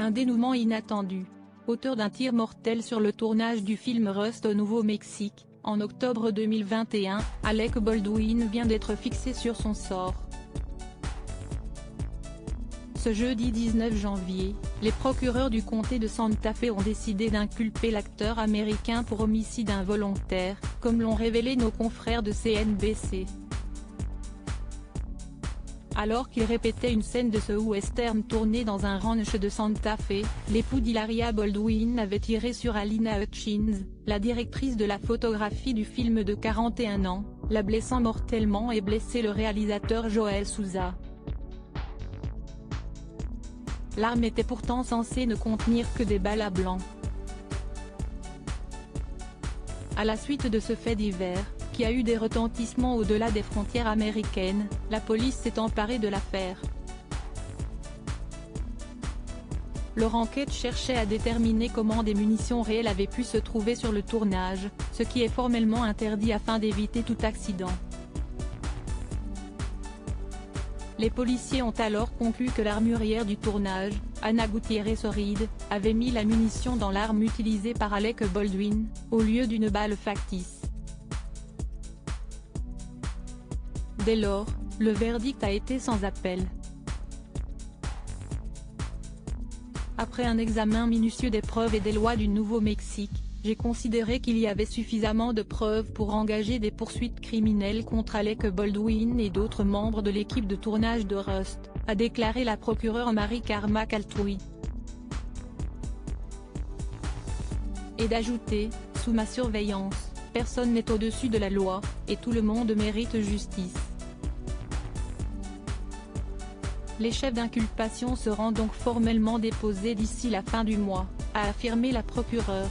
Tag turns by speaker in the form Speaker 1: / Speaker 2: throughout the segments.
Speaker 1: Un dénouement inattendu. Auteur d'un tir mortel sur le tournage du film Rust au Nouveau-Mexique, en octobre 2021, Alec Baldwin vient d'être fixé sur son sort. Ce jeudi 19 janvier, les procureurs du comté de Santa Fe ont décidé d'inculper l'acteur américain pour homicide involontaire, comme l'ont révélé nos confrères de CNBC. Alors qu'il répétait une scène de ce western tourné dans un ranch de Santa Fe, l'époux d'Hilaria Baldwin avait tiré sur Alina Hutchins, la directrice de la photographie du film de 41 ans, la blessant mortellement et blessé le réalisateur Joel Souza. L'arme était pourtant censée ne contenir que des balles à blanc. À la suite de ce fait divers, qui a eu des retentissements au-delà des frontières américaines, la police s'est emparée de l'affaire. Leur enquête cherchait à déterminer comment des munitions réelles avaient pu se trouver sur le tournage, ce qui est formellement interdit afin d'éviter tout accident. Les policiers ont alors conclu que l'armurière du tournage, Ana Gutiérrez-Reed, avait mis la munition dans l'arme utilisée par Alec Baldwin, au lieu d'une balle factice. Dès lors, le verdict a été sans appel. Après un examen minutieux des preuves et des lois du Nouveau-Mexique, j'ai considéré qu'il y avait suffisamment de preuves pour engager des poursuites criminelles contre Alec Baldwin et d'autres membres de l'équipe de tournage de Rust, a déclaré la procureure Mary Carmack Altuy. Et d'ajouter, sous ma surveillance, personne n'est au-dessus de la loi, et tout le monde mérite justice. Les chefs d'inculpation seront donc formellement déposés d'ici la fin du mois, a affirmé la procureure.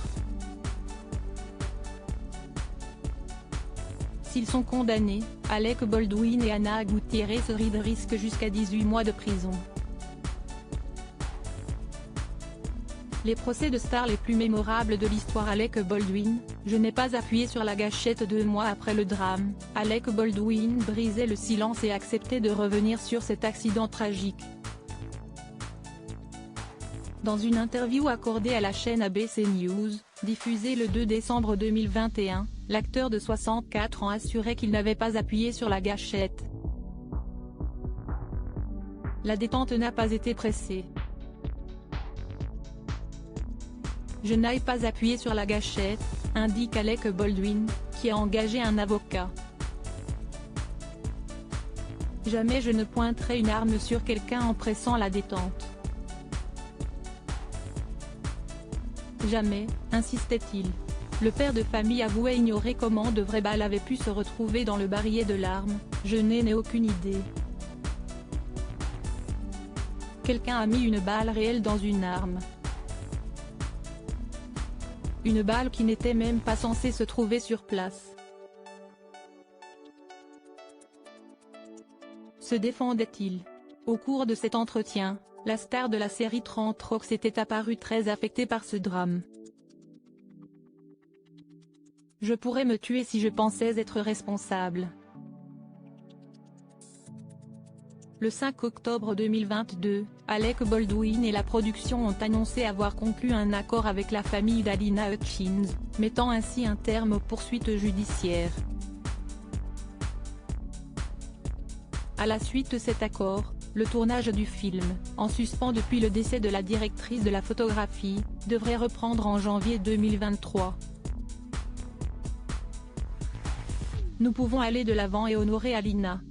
Speaker 1: S'ils sont condamnés, Alec Baldwin et Ana Gutiérrez-Reed risquent jusqu'à 18 mois de prison. Les procès de stars les plus mémorables de l'histoire. Alec Baldwin: je n'ai pas appuyé sur la gâchette 2 mois après le drame. Alec Baldwin brisait le silence et acceptait de revenir sur cet accident tragique. Dans une interview accordée à la chaîne ABC News, diffusée le 2 décembre 2021, l'acteur de 64 ans assurait qu'il n'avait pas appuyé sur la gâchette. La détente n'a pas été pressée. Je n'ai pas appuyé sur la gâchette, indique Alec Baldwin, qui a engagé un avocat. Jamais je ne pointerai une arme sur quelqu'un en pressant la détente. Jamais, insistait-il. Le père de famille avouait ignorer comment de vraies balles avaient pu se retrouver dans le barillet de l'arme. Je n'ai aucune idée. Quelqu'un a mis une balle réelle dans une arme. Une balle qui n'était même pas censée se trouver sur place. Se défendait-il. Au cours de cet entretien, la star de la série 30 Rock s'était apparue très affectée par ce drame. Je pourrais me tuer si je pensais être responsable. Le 5 octobre 2022, Alec Baldwin et la production ont annoncé avoir conclu un accord avec la famille d'Alina Hutchins, mettant ainsi un terme aux poursuites judiciaires. À la suite de cet accord, le tournage du film, en suspens depuis le décès de la directrice de la photographie, devrait reprendre en janvier 2023. Nous pouvons aller de l'avant et honorer Alina.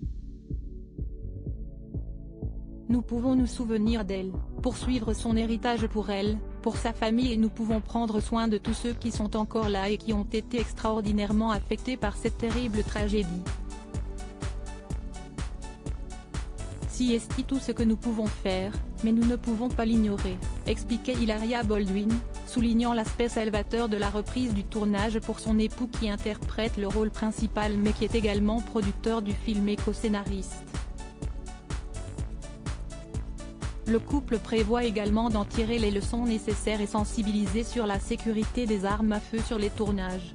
Speaker 1: Nous pouvons nous souvenir d'elle, poursuivre son héritage pour elle, pour sa famille, et nous pouvons prendre soin de tous ceux qui sont encore là et qui ont été extraordinairement affectés par cette terrible tragédie. Si est tout ce que nous pouvons faire, mais nous ne pouvons pas l'ignorer, expliquait Hilaria Baldwin, soulignant l'aspect salvateur de la reprise du tournage pour son époux qui interprète le rôle principal mais qui est également producteur du film et co-scénariste. Le couple prévoit également d'en tirer les leçons nécessaires et sensibiliser sur la sécurité des armes à feu sur les tournages.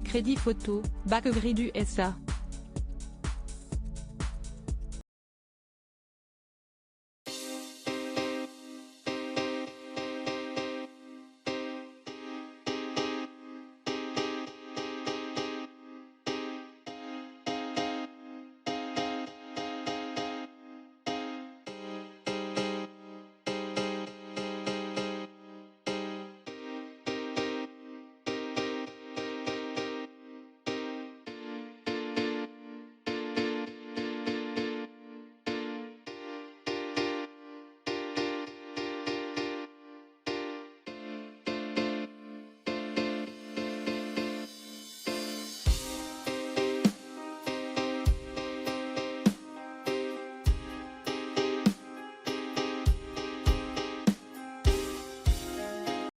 Speaker 1: Crédit photo, Backgrid USA.